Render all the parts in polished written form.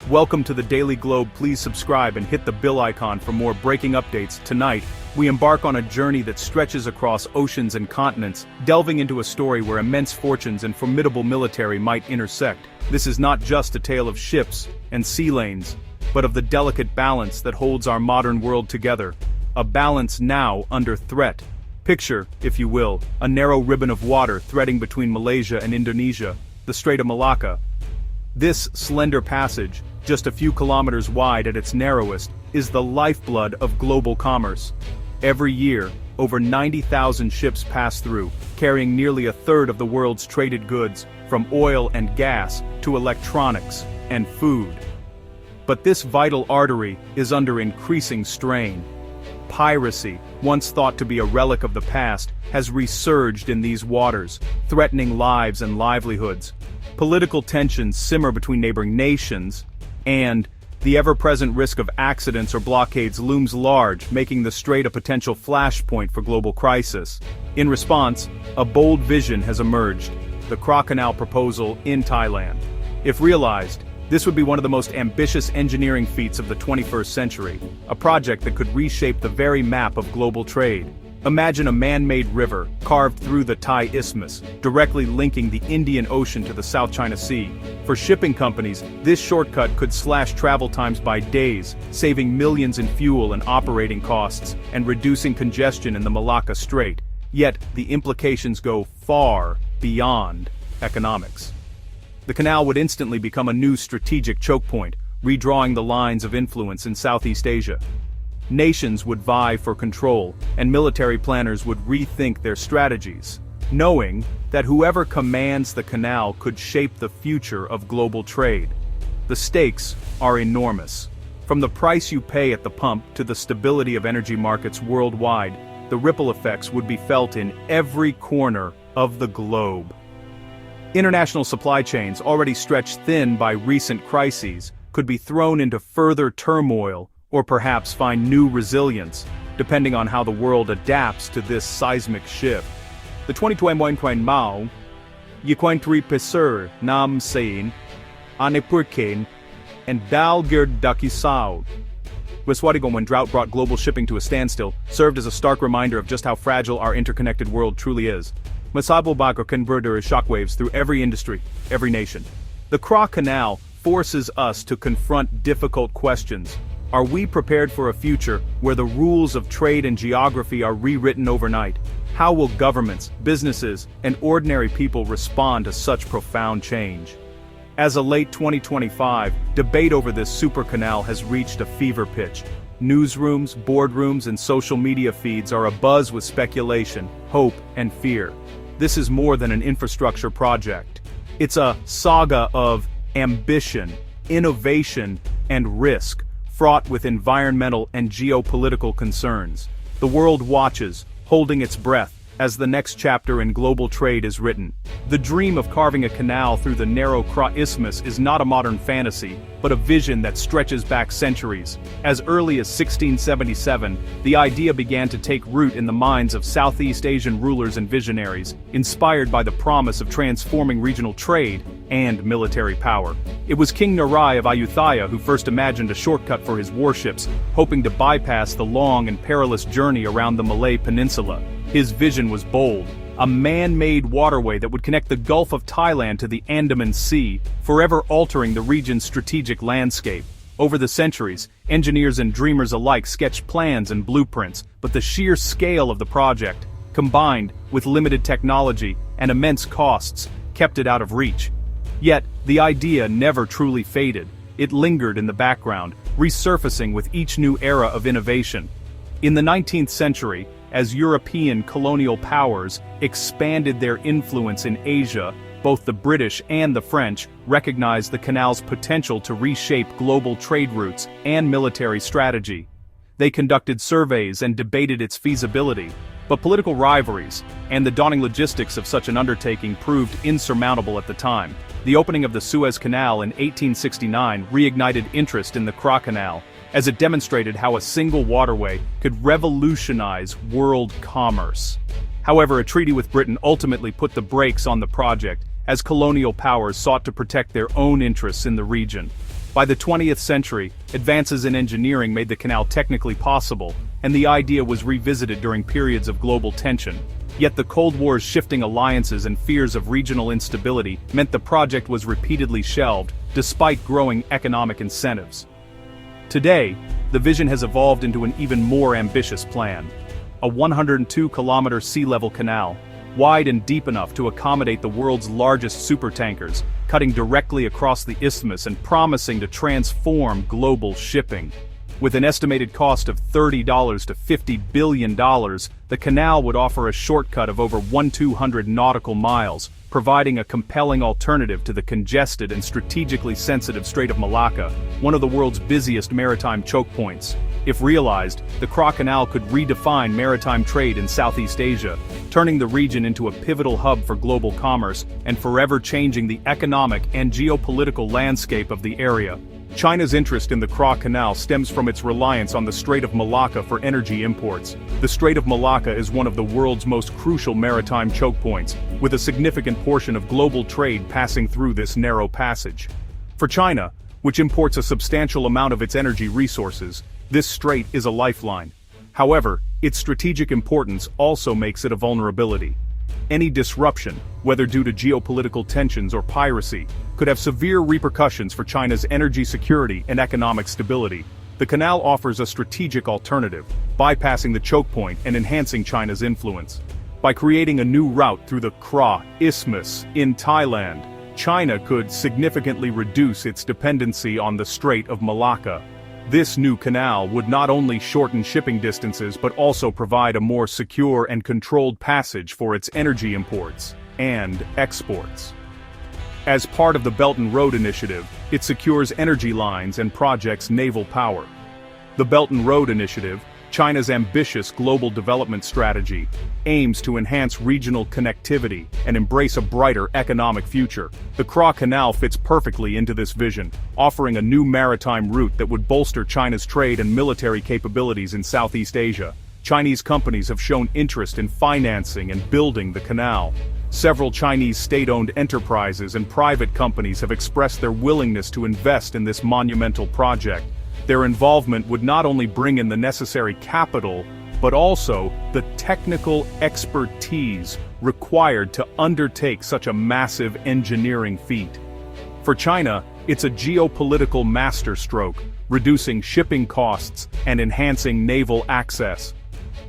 Welcome to the Daily Globe. Please subscribe and hit the bell icon for more breaking updates. Tonight, we embark on a journey that stretches across oceans and continents, delving into a story where immense fortunes and formidable military might intersect. This is not just a tale of ships and sea lanes, but of the delicate balance that holds our modern world together. A balance now under threat. Picture, if you will, a narrow ribbon of water threading between Malaysia and Indonesia, the Strait of Malacca. This slender passage, just a few kilometers wide at its narrowest, is the lifeblood of global commerce. Every year, over 90,000 ships pass through, carrying nearly a third of the world's traded goods, from oil and gas to electronics and food. But this vital artery is under increasing strain. Piracy, once thought to be a relic of the past, has resurged in these waters, threatening lives and livelihoods. Political tensions simmer between neighboring nations, and the ever-present risk of accidents or blockades looms large, making the strait a potential flashpoint for global crisis. In response, a bold vision has emerged: the Canal proposal in Thailand. If realized, this would be one of the most ambitious engineering feats of the 21st century, a project that could reshape the very map of global trade. Imagine a man-made river, carved through the Thai Isthmus, directly linking the Indian Ocean to the South China Sea. For shipping companies, this shortcut could slash travel times by days, saving millions in fuel and operating costs, and reducing congestion in the Malacca Strait. Yet, the implications go far beyond economics. The canal would instantly become a new strategic choke point, redrawing the lines of influence in Southeast Asia. Nations would vie for control, and military planners would rethink their strategies, knowing that whoever commands the canal could shape the future of global trade. The stakes are enormous. From the price you pay at the pump to the stability of energy markets worldwide, the ripple effects would be felt in every corner of the globe. International supply chains, already stretched thin by recent crises, could be thrown into further turmoil, or perhaps find new resilience, depending on how the world adapts to this seismic shift. The 2021 Mao, Yiquantri Pesur, Nam Sein, Anepurkain, and Dalgir Dakisau. Wiswadigon, when drought brought global shipping to a standstill, served as a stark reminder of just how fragile our interconnected world truly is. Masabo Bago converter shockwaves through every industry, every nation. The Canal forces us to confront difficult questions. Are we prepared for a future where the rules of trade and geography are rewritten overnight? How will governments, businesses, and ordinary people respond to such profound change? As of late 2025, debate over this super canal has reached a fever pitch. Newsrooms, boardrooms, and social media feeds are abuzz with speculation, hope, and fear. This is more than an infrastructure project. It's a saga of ambition, innovation, and risk, fraught with environmental and geopolitical concerns. The world watches, holding its breath, as the next chapter in global trade is written. The dream of carving a canal through the narrow Isthmus is not a modern fantasy, but a vision that stretches back centuries. As early as 1677, the idea began to take root in the minds of Southeast Asian rulers and visionaries, inspired by the promise of transforming regional trade and military power. It was King Narai of Ayutthaya who first imagined a shortcut for his warships, hoping to bypass the long and perilous journey around the Malay Peninsula. His vision was bold: a man-made waterway that would connect the Gulf of Thailand to the Andaman Sea, forever altering the region's strategic landscape. Over the centuries, engineers and dreamers alike sketched plans and blueprints, but the sheer scale of the project, combined with limited technology and immense costs, kept it out of reach. Yet, the idea never truly faded. It lingered in the background, resurfacing with each new era of innovation. In the 19th century, as European colonial powers expanded their influence in Asia, both the British and the French recognized the canal's potential to reshape global trade routes and military strategy. They conducted surveys and debated its feasibility, but political rivalries and the daunting logistics of such an undertaking proved insurmountable at the time. The opening of the Suez Canal in 1869 reignited interest in the Canal, as it demonstrated how a single waterway could revolutionize world commerce. However, a treaty with Britain ultimately put the brakes on the project, as colonial powers sought to protect their own interests in the region. By the 20th century, advances in engineering made the canal technically possible, and the idea was revisited during periods of global tension. Yet the Cold War's shifting alliances and fears of regional instability meant the project was repeatedly shelved, despite growing economic incentives. Today, the vision has evolved into an even more ambitious plan. A 102-kilometer sea-level canal, wide and deep enough to accommodate the world's largest supertankers, cutting directly across the isthmus and promising to transform global shipping. With an estimated cost of $30 to $50 billion, the canal would offer a shortcut of over 1,200 nautical miles, providing a compelling alternative to the congested and strategically sensitive Strait of Malacca, one of the world's busiest maritime choke points. If realized, the Kra Canal could redefine maritime trade in Southeast Asia, turning the region into a pivotal hub for global commerce and forever changing the economic and geopolitical landscape of the area. China's interest in the Kra Canal stems from its reliance on the Strait of Malacca for energy imports. The Strait of Malacca is one of the world's most crucial maritime choke points, with a significant portion of global trade passing through this narrow passage. For China, which imports a substantial amount of its energy resources, this strait is a lifeline. However, its strategic importance also makes it a vulnerability. Any disruption, whether due to geopolitical tensions or piracy, could have severe repercussions for China's energy security and economic stability. The canal offers a strategic alternative, bypassing the choke point and enhancing China's influence. By creating a new route through the Kra Isthmus in Thailand, China could significantly reduce its dependency on the Strait of Malacca. This new canal would not only shorten shipping distances but also provide a more secure and controlled passage for its energy imports and exports. As part of the Belt and Road Initiative, it secures energy lines and projects naval power. The Belt and Road Initiative, China's ambitious global development strategy, aims to enhance regional connectivity and embrace a brighter economic future. The Kra Canal fits perfectly into this vision, offering a new maritime route that would bolster China's trade and military capabilities in Southeast Asia. Chinese companies have shown interest in financing and building the canal. Several Chinese state-owned enterprises and private companies have expressed their willingness to invest in this monumental project. Their involvement would not only bring in the necessary capital, but also the technical expertise required to undertake such a massive engineering feat. For China, it's a geopolitical masterstroke, reducing shipping costs and enhancing naval access.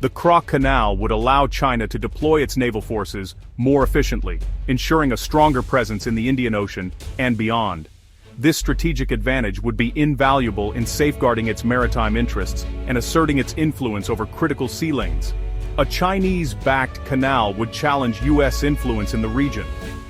The Kra Canal would allow China to deploy its naval forces more efficiently, ensuring a stronger presence in the Indian Ocean and beyond. This strategic advantage would be invaluable in safeguarding its maritime interests and asserting its influence over critical sea lanes. A Chinese-backed canal would challenge U.S. influence in the region.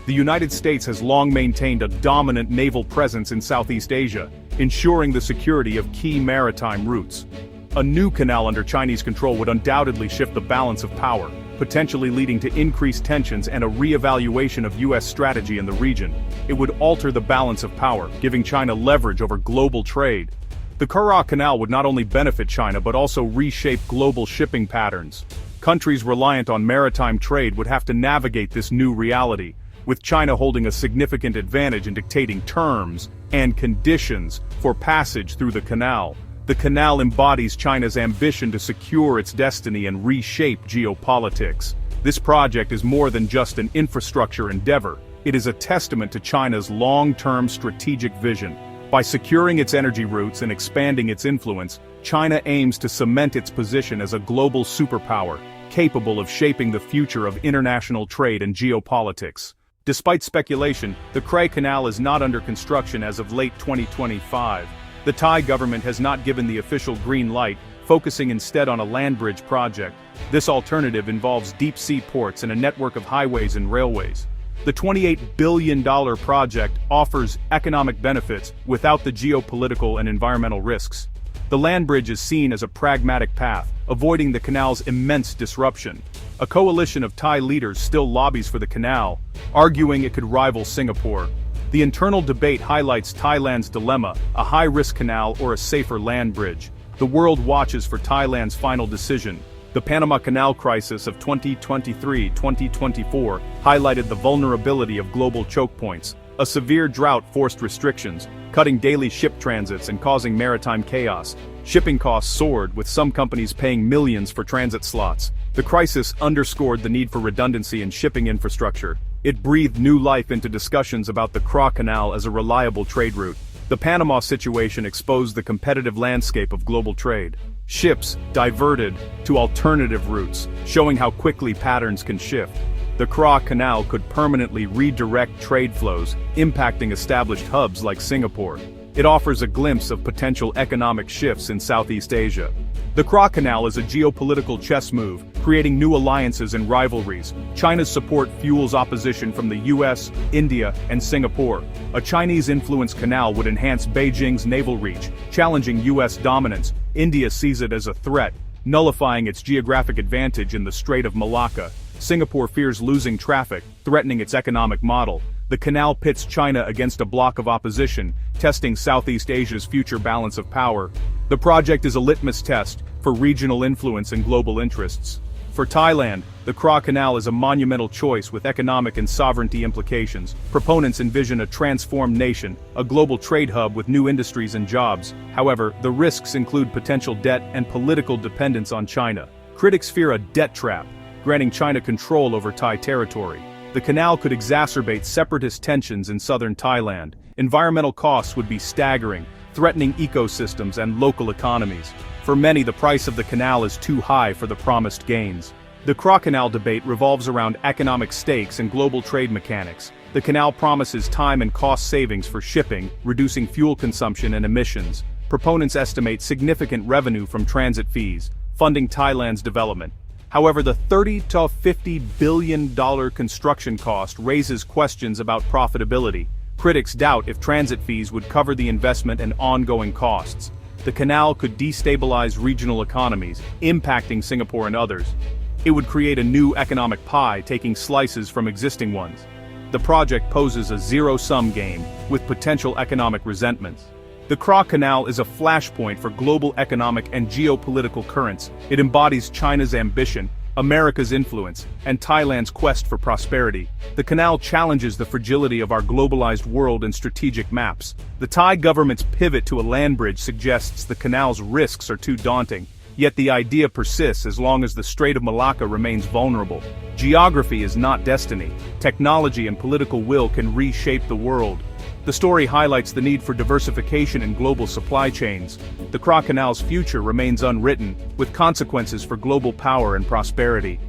The United States has long maintained a dominant naval presence in Southeast Asia, ensuring the security of key maritime routes. A new canal under Chinese control would undoubtedly shift the balance of power, potentially leading to increased tensions and a re-evaluation of U.S. strategy in the region. It would alter the balance of power, giving China leverage over global trade. The Kra Canal would not only benefit China but also reshape global shipping patterns. Countries reliant on maritime trade would have to navigate this new reality, with China holding a significant advantage in dictating terms and conditions for passage through the canal. The canal embodies China's ambition to secure its destiny and reshape geopolitics. This project is more than just an infrastructure endeavor. It is a testament to China's long-term strategic vision. By securing its energy routes and expanding its influence, China aims to cement its position as a global superpower, capable of shaping the future of international trade and geopolitics. Despite speculation, the Kra Canal is not under construction as of late 2025. The Thai government has not given the official green light, focusing instead on a land bridge project. This alternative involves deep-sea ports and a network of highways and railways. The $28 billion project offers economic benefits without the geopolitical and environmental risks. The land bridge is seen as a pragmatic path, avoiding the canal's immense disruption. A coalition of Thai leaders still lobbies for the canal, arguing it could rival Singapore. The internal debate highlights Thailand's dilemma: a high-risk canal or a safer land bridge. The world watches for Thailand's final decision. The Panama Canal crisis of 2023-2024 highlighted the vulnerability of global choke points. A severe drought forced restrictions, cutting daily ship transits and causing maritime chaos. Shipping costs soared, with some companies paying millions for transit slots. The crisis underscored the need for redundancy in shipping infrastructure. It breathed new life into discussions about the Canal as a reliable trade route. The Panama situation exposed the competitive landscape of global trade. Ships diverted to alternative routes, showing how quickly patterns can shift. The Canal could permanently redirect trade flows, impacting established hubs like Singapore. It offers a glimpse of potential economic shifts in Southeast Asia. The Canal is a geopolitical chess move, creating new alliances and rivalries. China's support fuels opposition from the US, India, and Singapore. A Chinese-influenced canal would enhance Beijing's naval reach, challenging US dominance. India sees it as a threat, nullifying its geographic advantage in the Strait of Malacca. Singapore fears losing traffic, threatening its economic model. The canal pits China against a bloc of opposition, testing Southeast Asia's future balance of power. The project is a litmus test for regional influence and global interests. For Thailand, the Canal is a monumental choice with economic and sovereignty implications. Proponents envision a transformed nation, a global trade hub with new industries and jobs. However, the risks include potential debt and political dependence on China. Critics fear a debt trap, granting China control over Thai territory. The canal could exacerbate separatist tensions in southern Thailand. Environmental costs would be staggering, threatening ecosystems and local economies. For many, the price of the canal is too high for the promised gains. The Canal debate revolves around economic stakes and global trade mechanics. The canal promises time and cost savings for shipping, reducing fuel consumption and emissions. Proponents estimate significant revenue from transit fees, funding Thailand's development. However, the $30 to $50 billion construction cost raises questions about profitability. Critics doubt if transit fees would cover the investment and ongoing costs. The canal could destabilize regional economies, impacting Singapore and others. It would create a new economic pie, taking slices from existing ones. The project poses a zero-sum game, with potential economic resentments. The Canal is a flashpoint for global economic and geopolitical currents. It embodies China's ambition, America's influence, and Thailand's quest for prosperity. The canal challenges the fragility of our globalized world and strategic maps. The Thai government's pivot to a land bridge suggests the canal's risks are too daunting. Yet the idea persists as long as the Strait of Malacca remains vulnerable. Geography is not destiny. Technology and political will can reshape the world. The story highlights the need for diversification in global supply chains. The Canal's future remains unwritten, with consequences for global power and prosperity.